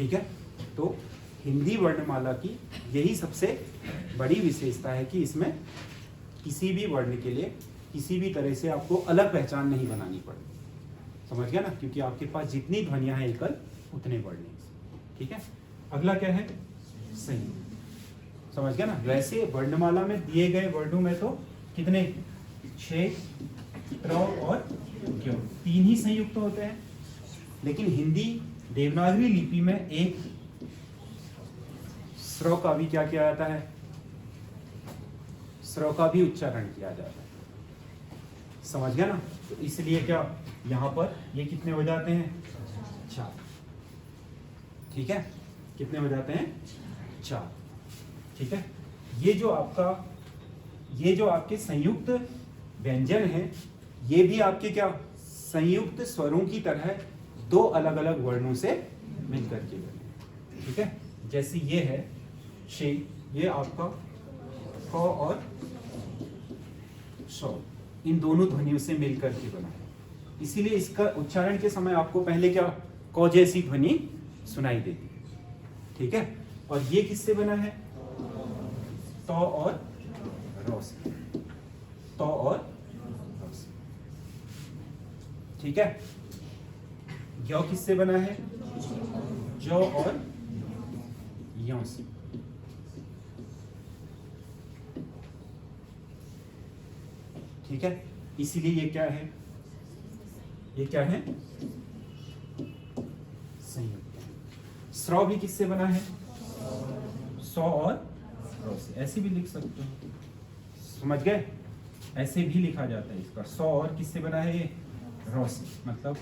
ठीक है, तो हिंदी वर्णमाला की यही सबसे बड़ी विशेषता है कि इसमें किसी भी वर्ण के लिए किसी भी तरह से आपको अलग पहचान नहीं बनानी पड़ेगी। समझ गया ना, क्योंकि आपके पास जितनी ध्वनियां हैं एकल उतने वर्ण हैं। ठीक है, अगला क्या है, संयुक्त। समझ गया ना, वैसे वर्णमाला में दिए गए वर्णों में तो कितने, 6 त्र और क्यों 3 ही संयुक्त होते हैं, लेकिन हिंदी देवनागरी लिपि में एक स्र का भी क्या किया जाता है, स्र का भी उच्चारण किया जाता है। समझ गया ना, तो इसलिए क्या यहां पर ये कितने हो जाते हैं, 4। ठीक है, कितने हो जाते हैं, 4। ठीक है, ये जो आपके संयुक्त व्यंजन हैं, ये भी आपके क्या संयुक्त स्वरों की तरह 2 अलग अलग वर्णों से मिलकर के बने। ठीक है, जैसे ये है शे, ये आपका क और श, इन दोनों ध्वनियों से मिलकर के बना है, इसीलिए इसका उच्चारण के समय आपको पहले क्या क जैसी ध्वनि सुनाई देती है। ठीक है, और ये किससे बना है, त और र से, त और र से। ठीक है, य किससे बना है, ज और य से। ठीक है, इसीलिए ये क्या है, ये क्या है, संयुक्त। स्र भी किससे बना है, स और र से, ऐसे भी लिख सकते हो। समझ गए, ऐसे भी लिखा जाता है इसका, स और किससे बना है, ये र से, मतलब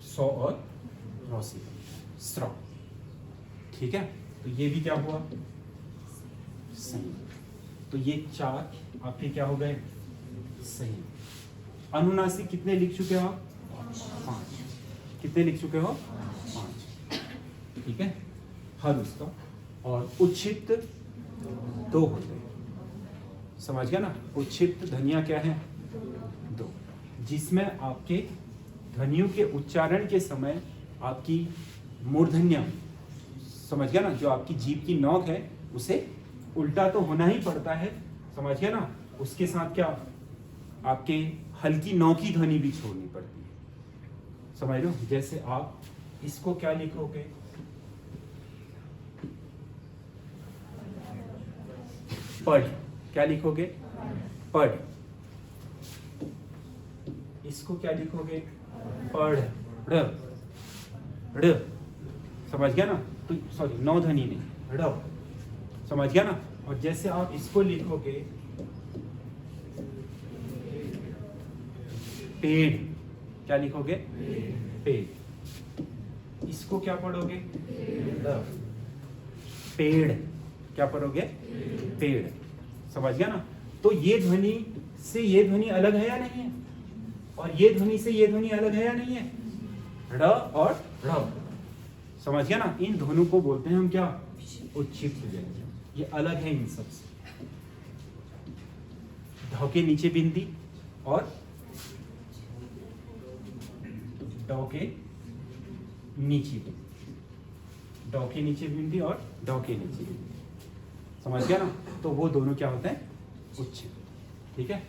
स और र से, स्र। ठीक है, तो ये भी क्या हुआ, सही। तो ये 4 आपके क्या हो गए, सही। अनुनासिक कितने लिख चुके हो आप, 5। कितने लिख चुके हो, 5। ठीक है, हर उसका, और उच्छिष्ट 2 होते हैं। समझ गया ना, उच्छिष्ट ध्वनियां क्या है, 2, जिसमें आपके ध्वनियों के उच्चारण के समय आपकी मूर्धन्य, समझ गया ना, जो आपकी जीभ की नोक है उसे उल्टा तो होना ही पड़ता है। समझ गया ना, उसके साथ क्या आपके हल्की नौकी ध्वनि भी छोड़नी पड़ती है। समझ लो, जैसे आप इसको क्या लिखोगे, पढ़, क्या लिखोगे, पढ़। इसको क्या लिखोगे, पढ़, ड़, ड़। समझ गया ना, तो सॉरी 9 ध्वनि नहीं, ड़। समझ गया ना, और जैसे आप इसको लिखोगे पेड़, क्या लिखोगे, पेड़। इसको क्या पढ़ोगे, पेड़, क्या पढ़ोगे, पेड़। समझ गया ना, तो ये ध्वनि से ये ध्वनि अलग है या नहीं है, और ये ध्वनि से ये ध्वनि अलग है या नहीं है, ड़ और ढ़। समझ गया ना, इन ध्वनियों को बोलते हैं हम क्या, उच्छिष्ट व्यंजन। ये अलग है इन सबसे। ढ के नीचे बिंदी और ड के नीचे बिंदी, ड के नीचे बिंदी और ड के नीचे बिंदी। समझ गया ना, तो वो दोनों क्या होते हैं, उच्छिष्ट। ठीक है,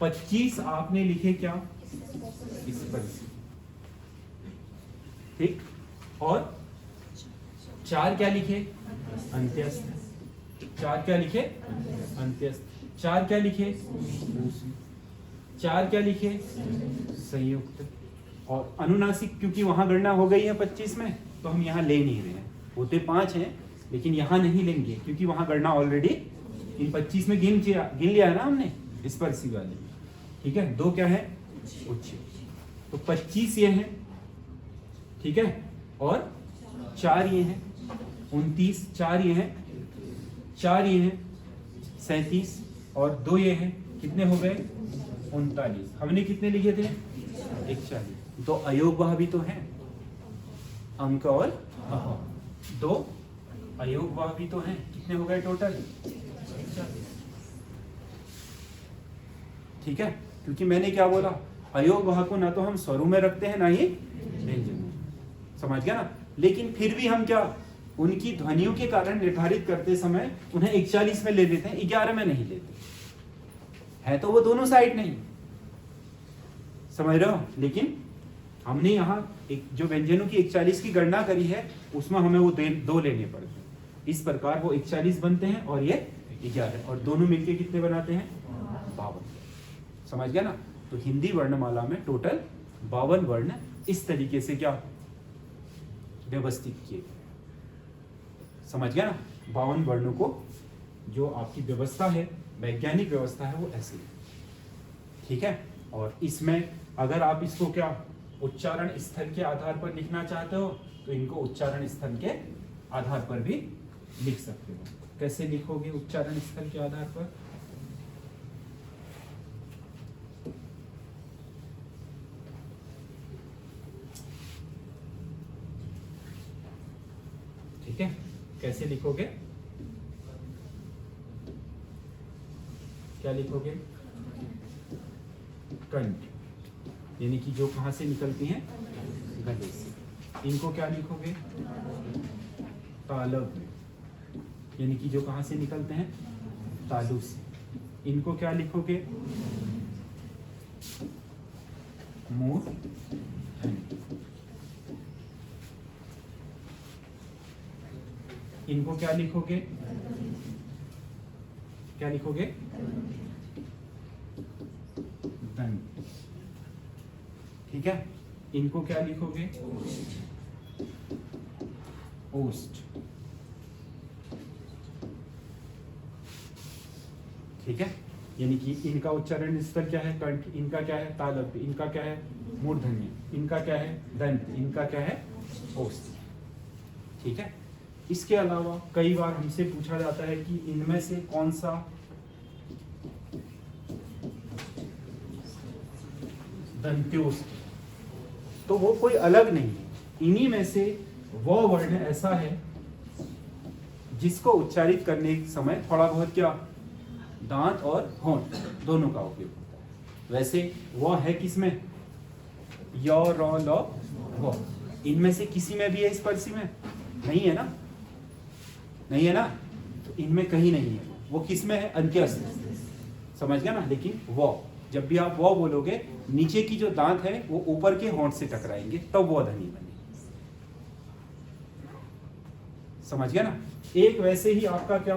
25 आपने लिखे क्या, स्पर्शी। ठीक, और 4 क्या लिखे, अंत्यस्थ। 4 क्या लिखे, अंत्यस्थ। 4 क्या लिखे, 4 क्या लिखे, संयुक्त। और अनुनासिक, क्योंकि वहां गणना हो गई है 25 में, तो हम यहाँ ले नहीं रहे हैं। होते 5 हैं, लेकिन यहाँ नहीं लेंगे, क्योंकि वहां गणना ऑलरेडी इन 25 में गिन लिया है ना हमने, स्पर्शी वाले। ठीक है, 2 क्या है, उच्छिष्ट। तो 25 ये हैं, ठीक है, और 4 ये हैं, 29, 4 ये हैं, 4 ये हैं, 37, और 2 ये हैं, कितने हो गए, 39। हमने कितने लिखे थे, 41। तो अयोगवाह भी तो है, अंक और अह। 2 अयोगवाह भी तो हैं, कितने हो गए टोटल? ठीक है, क्योंकि मैंने क्या बोला, अयोगवाह को ना तो हम स्वरों में रखते हैं ना ही व्यंजन में, समझ गया ना। लेकिन फिर भी हम क्या, उनकी ध्वनियों के कारण निर्धारित करते समय उन्हें 41 में ले लेते हैं, 11 में नहीं लेते, है तो वो दोनों साइड नहीं, समझ रहे हो। लेकिन हमने यहाँ एक जो व्यंजनों की 41 की गणना करी है, उसमें हमें वो 2 लेने पड़ते हैं, इस प्रकार वो 41 बनते हैं और ये 11, और दोनों मिलके कितने बनाते हैं? 52, समझ गया ना। तो हिंदी वर्णमाला में टोटल 52 वर्ण इस तरीके से क्या व्यवस्थित किए गए, समझ गया ना। 52 वर्णों को जो आपकी व्यवस्था है, वैज्ञानिक व्यवस्था है, वो ऐसी है, ठीक है। और इसमें अगर आप इसको क्या उच्चारण स्थल के आधार पर लिखना चाहते हो, तो इनको उच्चारण स्थल के आधार पर भी लिख सकते हो। कैसे लिखोगे उच्चारण स्थल के आधार पर? ठीक है, कैसे लिखोगे? क्या लिखोगे? कंठ, यानी कि जो कहां से निकलती हैं? गले से। इनको क्या लिखोगे? तालव में, यानी कि जो कहां से निकलते हैं? तालु से। इनको क्या लिखोगे? मूर्धन्य। इनको क्या लिखोगे? क्या लिखोगे? दंत, ठीक है। इनको क्या लिखोगे? ओष्ठ, ठीक है। यानी कि इनका उच्चारण स्तर क्या है? कंठ। इनका क्या है? तालव्य। इनका क्या है? मूर्धन्य। इनका क्या है? दंत। इनका क्या है? ओष्ठ, ठीक है। इसके अलावा कई बार हमसे पूछा जाता है कि इनमें से कौन सा दंत्योष्ठ, तो वो कोई अलग नहीं है, इन्हीं में से वो वर्ण ऐसा है जिसको उच्चारित करने के समय थोड़ा बहुत क्या दांत और होंठ दोनों का उपयोग होता है। वैसे वो है किसमें? य, र, ल, व। इनमें से किसी में भी है स्पर्शी में? नहीं है ना, नहीं है ना, तो इनमें कहीं नहीं है। वो किसमें है? अंत्यस्थ, समझ गया ना। लेकिन वो जब भी आप वो बोलोगे, नीचे की जो दांत है वो ऊपर के होंठ से टकराएंगे, तब वो ध्वनि बनेगी, समझ गया ना। एक वैसे ही आपका क्या,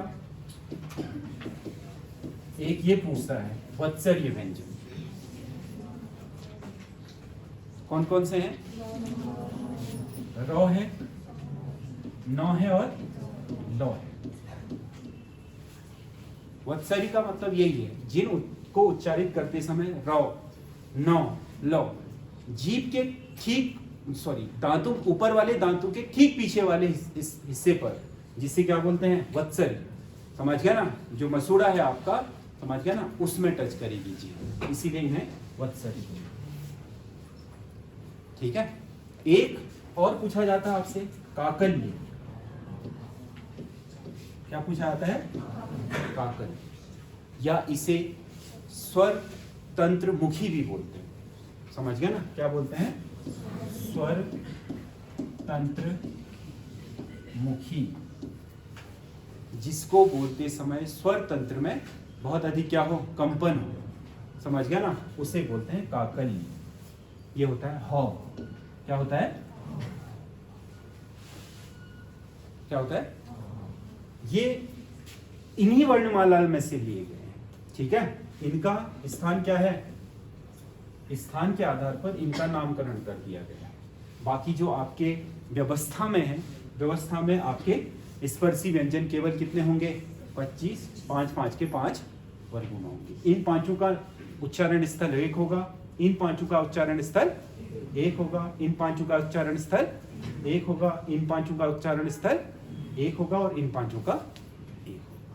एक ये पूछता है वत्सर्य व्यंजन कौन कौन से हैं? र है, न है और ल है। वत्सर्य का मतलब यही है, जिनको उच्चारित करते समय र, न, ल जीभ के ठीक दांतों, ऊपर वाले दांतों के ठीक पीछे वाले हिस्से पर, जिसे क्या बोलते हैं? वत्सर्य, समझ गया ना। जो मसूड़ा है आपका, समझ गया ना, उसमें टच करेगी जीभ, इसीलिए इन्हें वत्सर्य बोलते हैं, ठीक है। एक और पूछा जाता है आपसे, काकल्य। क्या पूछा जाता है? काकल्य, या इसे स्वर तंत्र मुखी भी बोलते हैं, समझ गया ना। क्या बोलते हैं? स्वर तंत्र मुखी, जिसको बोलते समय स्वर तंत्र में बहुत अधिक क्या हो? कंपन हो, समझ गया ना, उसे बोलते हैं काकल्य। ये होता है ह। क्या होता है? क्या होता है? ये इन्हीं वर्णमाला में से लिए गए हैं, ठीक है। इनका स्थान क्या है? स्थान के आधार पर इनका नामकरण कर दिया गया है। बाकी जो आपके व्यवस्था में है, व्यवस्था में आपके स्पर्शी व्यंजन केवल कितने होंगे? 25, 5, 5 के 5 वर्गों में होंगे। इन पांचों का उच्चारण स्थल 1 होगा, इन पांचों का उच्चारण स्थल 1 होगा, इन पांचों का उच्चारण स्थल 1 होगा, इन पांचों का उच्चारण स्थल 1 होगा, और इन पांचों का 1 होगा,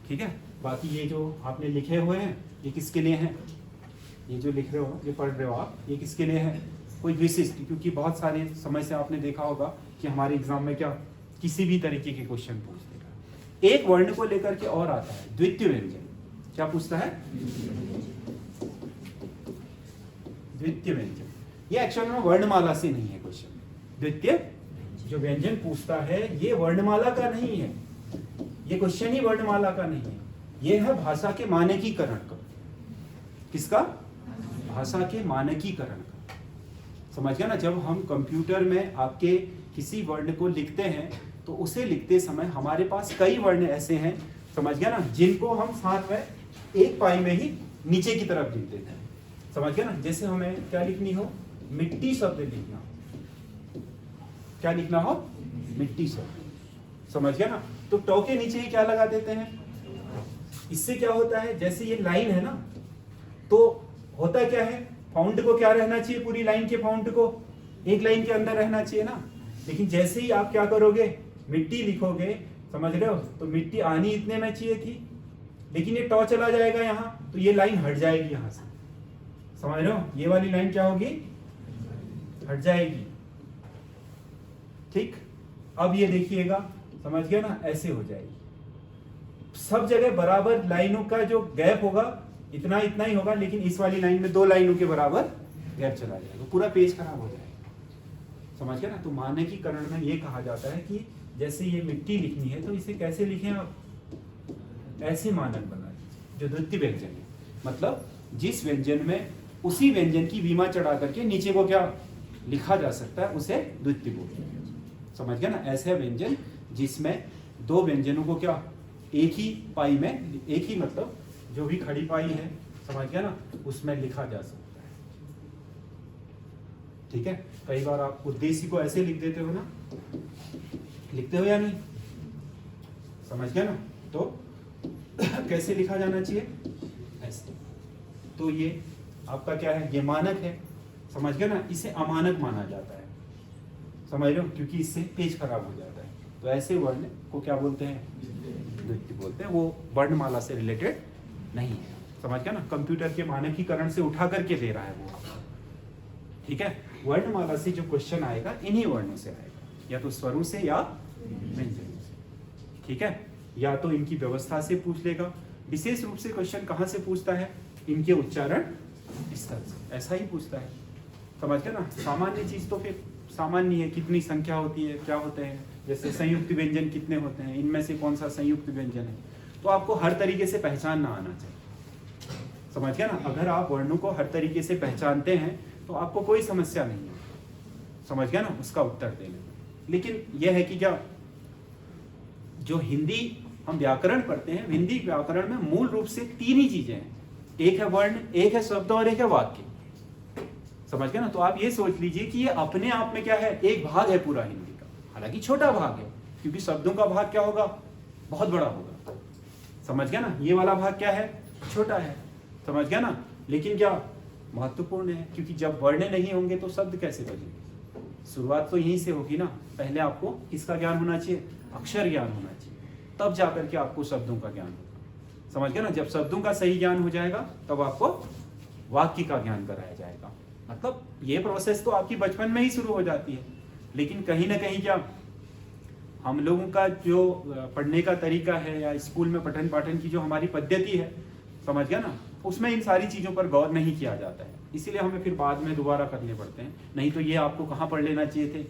ठीक है। बाकी ये जो आपने लिखे हुए हैं, ये किसके लिए हैं? ये जो लिख रहे हो, ये पढ़ रहे हो आप, ये किसके लिए है? कोई विशिष्ट, क्योंकि बहुत सारे समय से आपने देखा होगा कि हमारे एग्जाम में क्या किसी भी तरीके के क्वेश्चन पूछ देगा। एक वर्ण को लेकर के और आता है द्वितीय व्यंजन। क्या पूछता है? द्वितीय व्यंजन। ये एक्चुअल में वर्णमाला से नहीं है क्वेश्चन। द्वितीय जो व्यंजन पूछता है ये वर्णमाला का नहीं है, ये क्वेश्चन ही वर्णमाला का नहीं है, ये है भाषा के मानकीकरण का। किसका? भाषा के मानकीकरण का। समझ गया ना? जब हम कंप्यूटर में आपके किसी वर्ण को लिखते हैं तो उसे लिखते समय हमारे पास कई वर्ण ऐसे हैं, समझ गया ना, जिनको हम साथ में एक पाई में ही नीचे की तरफ लिख देते हैं। समझ गया ना? जैसे हमें क्या लिखनी हो, मिट्टी शब्द लिखना हो, क्या लिखना हो, मिट्टी शब्द। समझ गया ना? तो टॉ के नीचे ही क्या लगा देते हैं। इससे क्या होता है, जैसे ये लाइन है ना, तो होता क्या है, फाउंड को क्या रहना चाहिए, पूरी लाइन के फाउंड को एक लाइन के अंदर रहना चाहिए ना। लेकिन जैसे ही आप क्या करोगे, मिट्टी लिखोगे, समझ रहे हो, तो मिट्टी आनी इतने में चाहिए थी, लेकिन ये टॉ चला जाएगा यहाँ, तो ये लाइन हट जाएगी यहाँ से। समझ रहे हो? ये वाली लाइन क्या होगी, हट जाएगी। ठीक, अब ये देखिएगा, समझ गया ना, ऐसे हो जाएगी। सब जगह बराबर लाइनों का जो गैप होगा इतना इतना ही होगा, लेकिन इस वाली लाइन में 2 लाइनों के बराबर गैप चला जाएगा, पूरा पेज खराब हो जाएगा। समझ गया ना? तो मानकीकरण में ये कहा जाता है कि जैसे ये मिट्टी लिखनी है तो इसे कैसे लिखें आप, ऐसे मानक बना दीजिए जो द्वितीय व्यंजन है। मतलब जिस व्यंजन में उसी व्यंजन की वीमा चढ़ा करके नीचे को क्या लिखा जा सकता है, उसे द्वितीय बोलते हैं। समझ गया ना? ऐसे व्यंजन जिसमें 2 व्यंजनों को क्या एक ही पाई में, एक ही मतलब जो भी खड़ी पाई है, समझ गया ना, उसमें लिखा जा सकता है। ठीक है? कई बार आप उद्देश्य को ऐसे लिख देते हो ना, लिखते हो या नहीं, समझ गया ना? तो कैसे लिखा जाना चाहिए, ऐसे। तो ये आपका क्या है, ये मानक है। समझ गया ना? इसे अमानक माना जाता है। समझ रहे हो? क्योंकि इससे पेज खराब हो जाता है। तो ऐसे वर्ण को क्या बोलते हैं, द्वितीय बोलते हैं। वो वर्णमाला से रिलेटेड नहीं है। समझ गया ना? कंप्यूटर के मानकीकरण से उठा करके दे रहा है वो आपको। ठीक है? वर्णमाला से जो क्वेश्चन आएगा इन्हीं वर्णों से आएगा, या तो स्वरों से या व्यंजनों से। ठीक है? या तो इनकी व्यवस्था से पूछ लेगा। विशेष रूप से क्वेश्चन कहाँ से पूछता है, इनके उच्चारण स्तर से, ऐसा ही पूछता है। समझ गया ना? सामान्य चीज तो फिर सामान्य है, कितनी संख्या होती है, क्या होते हैं, जैसे संयुक्त व्यंजन कितने होते हैं, इनमें से कौन सा संयुक्त व्यंजन है, तो आपको हर तरीके से पहचानना आना चाहिए। समझ गया ना? अगर आप वर्णों को हर तरीके से पहचानते हैं तो आपको कोई समस्या नहीं है, समझ गया ना, उसका उत्तर देने में। लेकिन यह है कि क्या, जो हिंदी हम व्याकरण पढ़ते हैं, हिंदी व्याकरण में मूल रूप से 3 ही चीजें हैं, एक है वर्ण, एक है शब्द और एक है वाक्य। समझ गया ना? तो आप ये सोच लीजिए कि ये अपने आप में क्या है, एक भाग है पूरा हिंदी का, हालांकि छोटा भाग है, क्योंकि शब्दों का भाग क्या होगा, बहुत बड़ा होगा। समझ गया ना? ये वाला भाग क्या है, छोटा है। समझ गया ना? लेकिन क्या महत्वपूर्ण है, क्योंकि जब वर्ण नहीं होंगे तो शब्द कैसे बनेंगे। शुरुआत तो यहीं से होगी ना, पहले आपको किसका ज्ञान होना चाहिए, अक्षर ज्ञान होना चाहिए, तब जाकर के आपको शब्दों का ज्ञान होगा। समझ गया ना? जब शब्दों का सही ज्ञान हो जाएगा तब आपको वाक्य का ज्ञान कराया जाएगा। मतलब ये प्रोसेस तो आपकी बचपन में ही शुरू हो जाती है, लेकिन कहीं ना कहीं क्या हम लोगों का जो पढ़ने का तरीका है या स्कूल में पठन पाठन की जो हमारी पद्धति है, समझ गया ना, उसमें इन सारी चीज़ों पर गौर नहीं किया जाता है, इसीलिए हमें फिर बाद में दोबारा करने पड़ते हैं। नहीं तो ये आपको कहाँ पढ़ लेना चाहिए थे,